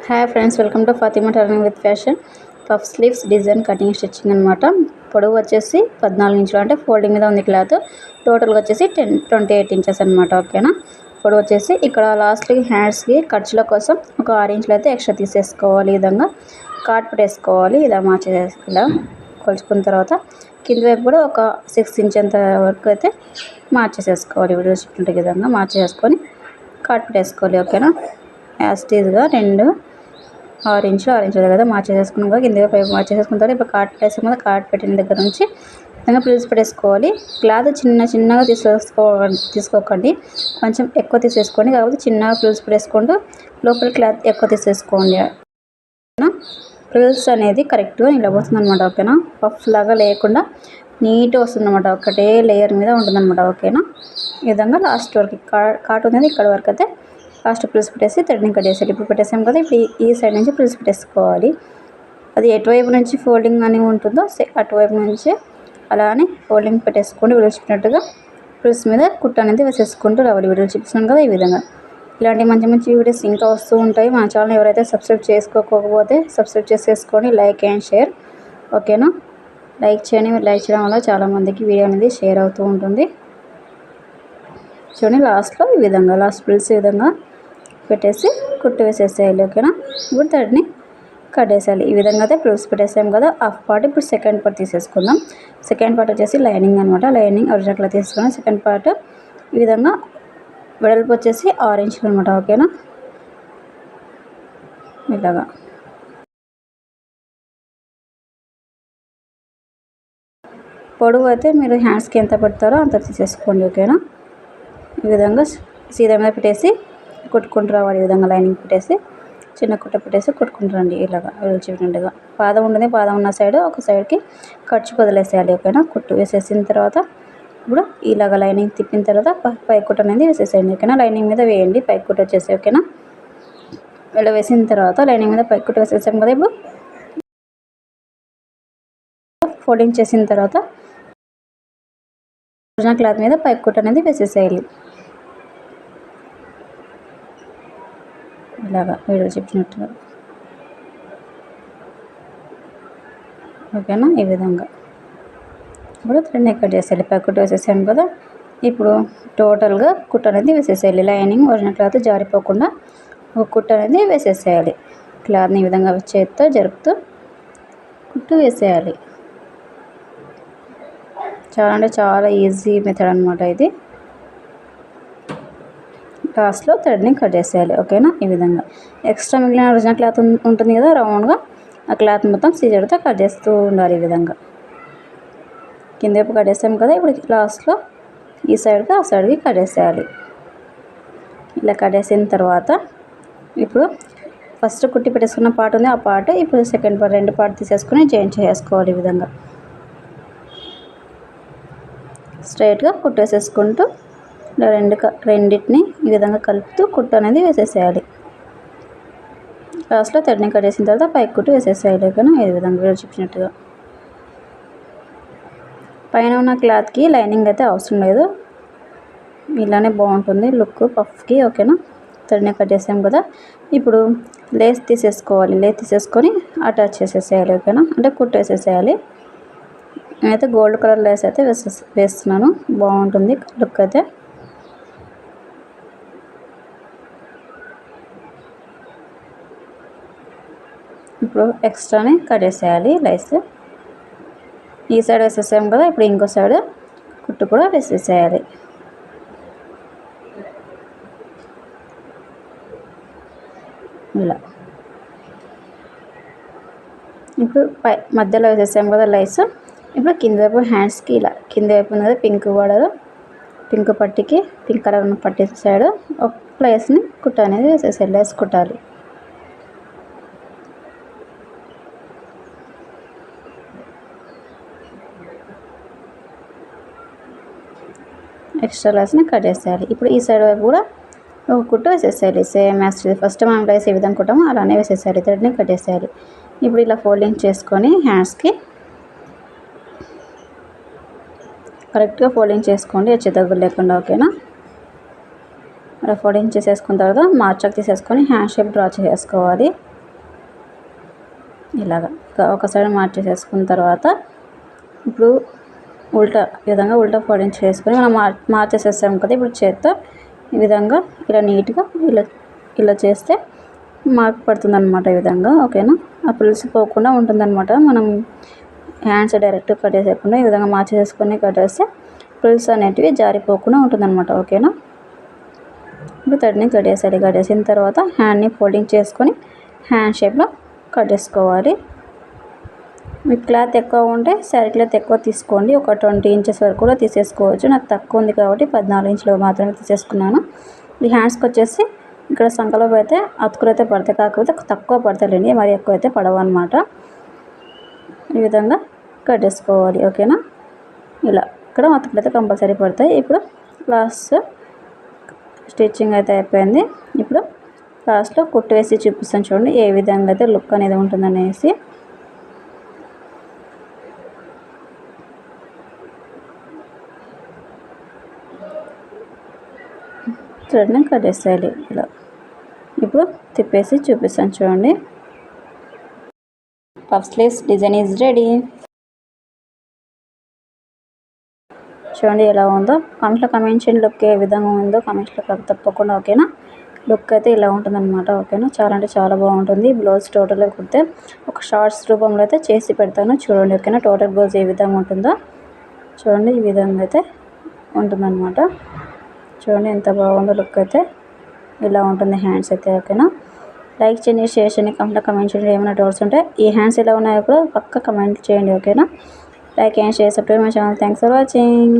Hi friends, welcome to Fatima turning with fashion. Puff sleeves design cutting stitching అనమాట. పొడవు వచ్చేసి 14 ఇంచులు, అంటే ఫోల్డింగ్ మీద ఉంది క్లాత్. టోటల్గా వచ్చేసి 28 ఇంచెస్ అనమాట. ఓకేనా. పొడవు వచ్చేసి ఇక్కడ లాస్ట్కి హ్యాండ్స్కి ఖర్చుల కోసం ఒక 6 ఇంచులు అయితే ఎక్స్ట్రా తీసేసుకోవాలి. ఈ విధంగా కాట్ పెట్టేసుకోవాలి. ఇలా ఇలా కొలుచుకున్న తర్వాత కింద వైపు కూడా ఒక 6 ఇంచ్ అంత వరకు అయితే మార్చేసేసుకోవాలి. వీడియో చూపించే విధంగా మార్చేసుకొని కాట్ పెట్టేసుకోవాలి. ఓకేనా. యాస్టీజ్గా 6 ఇంచులు కదా మార్చేసుకున్నాం కదా. కింద పైపు మార్చేసుకున్న తర్వాత ఇప్పుడు కాట్ పెట్టేసాం కదా. కాట్ పెట్టిన దగ్గర నుంచి విధంగా ప్రిల్స్ పెట్టేసుకోవాలి. క్లాత్ చిన్నగా తీసుకోకండి, కొంచెం ఎక్కువ తీసేసుకోండి. కాకపోతే చిన్నగా ప్రిల్స్ పెట్టేసుకోండి. లోపల క్లాత్ ఎక్కువ తీసేసుకోండి. ప్రిల్స్ అనేది కరెక్ట్గా నిలబడుతుంది అనమాట. ఓకేనా. పఫ్ లాగా లేకుండా నీట్గా వస్తుంది అనమాట. ఒకటే లేయర్ మీద ఉంటుందన్నమాట. ఓకేనా. ఈ విధంగా లాస్ట్ వరకు కాట్ ఉంది ఇక్కడ వరకు అయితే లాస్ట్ ప్రిల్స్ పెట్టేసి థ్రెడ్ని కట్ చేసేది. ఇప్పుడు పెట్టేసాం కదా. ఇప్పుడు ఈ సైడ్ నుంచి ప్రిల్స్ పెట్టేసుకోవాలి. అది ఎటువైపు నుంచి ఫోల్డింగ్ అని ఉంటుందో అటువైపు నుంచి అలానే ఫోల్డింగ్ పెట్టేసుకుంటూ వీడియో చెప్పినట్టుగా ప్రిల్స్ మీద కుట్ట అనేది వేసేసుకుంటూ రావాలి. వీడియో చూపిస్తున్నాను కదా. ఈ విధంగా ఇలాంటి మంచి వీడియోస్ ఇంకా వస్తూ ఉంటాయి. మన ఛానల్ ఎవరైతే సబ్స్క్రైబ్ చేసుకోకపోతే సబ్స్క్రైబ్ చేసేసుకొని లైక్ అండ్ షేర్. ఓకేనా. లైక్ చేయండి. మీరు లైక్ చేయడం వల్ల చాలామందికి వీడియో అనేది షేర్ అవుతూ ఉంటుంది. చూడండి, లాస్ట్లో ఈ విధంగా లాస్ట్ ప్రిల్స్ ఈ విధంగా పెట్టేసి కుట్టు వేసేసేయాలి. ఓకేనా. ఇప్పుడు థ్రెడ్ని కట్ చేసేయాలి. ఈ విధంగా అయితే ప్రిల్స్ పెట్టేసాం కదా. హాఫ్ పార్ట్ ఇప్పుడు సెకండ్ పార్ట్ తీసేసుకుందాం. సెకండ్ పార్ట్ వచ్చేసి లైనింగ్ అనమాట. లైనింగ్ ఒరిజినల్ క్లాత్ తీసుకుని సెకండ్ పార్ట్ ఈ విధంగా వెడల్పు వచ్చేసి 6 ఇంచులు అనమాట. ఓకేనా. ఇలాగా పొడవు అయితే మీరు హ్యాండ్స్కి ఎంత పెడతారో అంత తీసేసుకోండి. ఓకేనా. ఈ విధంగా సీదా మీద పెట్టేసి కుట్టుకుంటూ రావాలి. ఈ విధంగా లైనింగ్ పెట్టేసి చిన్న కుట్ట పెట్టేసి కుట్టుకుంటారండి. ఇలాగా చూపినట్టుగా పాదం ఉంటుంది. పాదం ఉన్న సైడ్ ఒక సైడ్కి ఖర్చు వదిలేసేయాలి. ఓకేనా. కుట్టు వేసేసిన తర్వాత ఇప్పుడు ఇలాగ లైనింగ్ తిప్పిన తర్వాత పై కుట్ట అనేది వేసేసేయండి. ఓకేనా. లైనింగ్ మీద వేయండి పై కుట్ట వచ్చేసి. ఓకేనా. ఇలా వేసిన తర్వాత లైనింగ్ మీద పై కుట్ట వేసేసాం కదా. ఇప్పుడు ఫోల్డింగ్ చేసిన తర్వాత ఒరిజినల్ క్లాత్ మీద పై కుట్ట అనేది వేసేసేయాలి. ఇలాగా వీడియో చెప్పినట్టుగా. ఓకేనా. ఈ విధంగా ఇప్పుడు థ్రెడ్ని కట్ చేసేయాలి. పై కుట్ట వేసేసాను కదా. ఇప్పుడు టోటల్గా కుట్ట అనేది వేసేసేయాలి. లైనింగ్ ఒరిజినల్ క్లాత్ జారిపోకుండా ఒక కుట్ట అనేది వేసేసేయాలి. క్లాత్ని ఈ విధంగా చేత్తో జరుపుతూ కుట్టు వేసేయాలి. చాలా ఈజీ మెథడ్ అనమాట ఇది. లాస్ట్లో థ్రెడ్ని కట్ చేసేయాలి. ఓకేనా. ఈ విధంగా ఎక్స్ట్రా మిగిలిన ఒరిజినల్ క్లాత్ ఉంటుంది కదా రౌండ్గా, ఆ క్లాత్ మొత్తం సీజర్తో కట్ చేస్తూ ఉండాలి. ఈ విధంగా కింద వైపు కట్ చేసాం కదా. ఇప్పుడు లాస్ట్లో ఈ సైడ్కి ఆ సైడ్కి కట్ చేసేయాలి. ఇలా కట్ చేసిన తర్వాత ఇప్పుడు ఫస్ట్ కుట్టి పెట్టేసుకున్న పార్ట్ ఉంది, ఆ పార్ట్ ఇప్పుడు సెకండ్ పార్ట్ 2 పార్ట్ తీసేసుకుని జాయిన్ చేసుకోవాలి. ఈ విధంగా స్ట్రైట్గా కుట్టు వేసేసుకుంటూ రెండింటిని ఈ విధంగా కలుపుతూ కుట్టు అనేది వేసేసేయాలి. లాస్ట్లో థ్రెడ్ని కట్ చేసిన తర్వాత పైకి కుట్టు వేసేసేయాలి. ఓకేనా. ఈ విధంగా వీడియో చూపించినట్టుగా. పైన ఉన్న క్లాత్కి లైనింగ్ అయితే అవసరం లేదు, ఇలానే బాగుంటుంది లుక్ పఫ్కి. ఓకేనా. థ్రెడ్ని కట్ చేసాం కదా. ఇప్పుడు లేస్ తీసేసుకోవాలి. లేస్ తీసేసుకొని అటాచ్ చేసేసేయాలి. ఓకేనా. అంటే కుట్టు వేసేసేయాలి. నేనైతే గోల్డ్ కలర్ లేస్ అయితే వేస్తున్నాను, బాగుంటుంది లుక్ అయితే. ఇప్పుడు ఎక్స్ట్రాని కట్ చేసేయాలి. లేస్ ఈ సైడ్ వేసేసాం కదా. ఇప్పుడు ఇంకో సైడ్ కుట్టు కూడా వేసేసేయాలి. ఇలా ఇప్పుడు మధ్యలో వేసేసాం కదా లైస్. ఇప్పుడు కింద వైపు హ్యాండ్స్కి ఇలా కింద వైపు ఉంది కదా పింక్ బార్డర్, పింక్ పట్టికి పింక్ కలర్ ఉన్న పట్టి సైడ్ ఒక ప్లేస్ని కుట్ట అనేది వేసేసాలి. లేస్ కుట్టాలి. ఎక్స్ట్రా లేస్ని కట్ చేసేయాలి. ఇప్పుడు ఈ సైడ్ వైపు కూడా ఒక కుట్టు వేసేసేయాలి. సేమ్ యాజ్ ఫస్ట్ మనం లేస్ ఏ విధంగా కుట్టామో అలానే వేసేసేయాలి. థ్రెడ్ని కట్ చేసేయాలి. ఇప్పుడు ఇలా ఫోల్డింగ్ చేసుకొని హ్యాండ్స్కి కరెక్ట్గా ఫోల్డింగ్ చేసుకోండి, హెచ్చు తగ్గులు లేకుండా. ఓకేనా. అలా ఫోల్డింగ్ చేసేసుకున్న తర్వాత మార్చక్ తీసేసుకొని హ్యాండ్ షేప్ డ్రా చేసుకోవాలి. ఇలాగా ఒక సైడ్ మార్చేసేసుకున్న తర్వాత ఇప్పుడు ఈ విధంగా ఉల్టా ఫోల్డింగ్ చేసుకొని మనం మార్చేసేసాం కదా. ఇప్పుడు చేత్తో ఈ విధంగా ఇలా నీట్గా ఇలా చేస్తే మార్క్ పడుతుందన్నమాట. ఈ విధంగా ఓకేనా. ఆ పులిసిపోకుండా ఉంటుందన్నమాట. మనం హ్యాండ్స్ డైరెక్ట్ కట్టేసేయకుండా ఈ విధంగా మార్చేసుకొని కట్టేస్తే పుల్స్ అనేటివి జారిపోకుండా ఉంటుందన్నమాట. ఓకేనా. ఇప్పుడు థ్రెడ్ని కట్టేసిన తర్వాత హ్యాండ్ని ఫోల్డింగ్ చేసుకొని హ్యాండ్ షేప్లో కట్టేసుకోవాలి. మీకు క్లాత్ ఎక్కువ ఉంటే శారీ క్లాత్ ఎక్కువ తీసుకోండి. ఒక 20 ఇంచెస్ వరకు కూడా తీసేసుకోవచ్చు. నాకు తక్కువ ఉంది కాబట్టి 14 ఇంచులు మాత్రమే తీసేసుకున్నాను. ఈ హ్యాండ్స్కి వచ్చేసి ఇక్కడ సంకలో అయితే అతుకులు అయితే పడతాయి, కాకపోతే తక్కువ పడతాయండి, మరి ఎక్కువ అయితే పడవు అనమాట. ఈ విధంగా కట్టేసుకోవాలి. ఓకేనా. ఇలా ఇక్కడ అతుకులు అయితే కంపల్సరీ పడతాయి. ఇప్పుడు లాస్ట్ స్టిచ్చింగ్ అయితే అయిపోయింది. ఇప్పుడు లాస్ట్లో కుట్టు వేసి చూపిస్తాను చూడండి ఏ విధంగా అయితే లుక్ అనేది ఉంటుందనేసి. థ్రెడ్ని కట్టేసేయాలి ఇలా. ఇప్పుడు తిప్పేసి చూపిస్తాను చూడండి. Puff sleeves design is ready. చూడండి ఎలా ఉందో కామెంట్లో కమెంట్ చేయండి. లుక్ ఏ విధంగా ఉందో కామెంట్లో తప్పకుండా. ఓకేనా. లుక్ అయితే ఇలా ఉంటుందన్నమాట. ఓకేనా. చాలా అంటే చాలా బాగుంటుంది. బ్లౌజ్ టోటల్గా కుడితే ఒక షార్ట్స్ రూపంలో అయితే చేసి పెడతాను చూడండి. ఓకేనా. టోటల్ బ్లౌజ్ ఏ విధంగా ఉంటుందో చూడండి. ఈ విధంగా అయితే ఉంటుందన్నమాట. చూడండి ఎంత బాగుందో లుక్ అయితే ఇలా ఉంటుంది హ్యాండ్స్ అయితే. ఓకేనా. లైక్ చేయండి, షేర్ చేయండి, కమెంట్ చేయండి. ఏమైనా డౌట్స్ ఉంటే ఈ హ్యాండ్స్ ఎలా ఉన్నాయో కూడా పక్క కమెంట్ చేయండి. ఓకేనా. Like and share, subscribe my channel. Thanks for watching.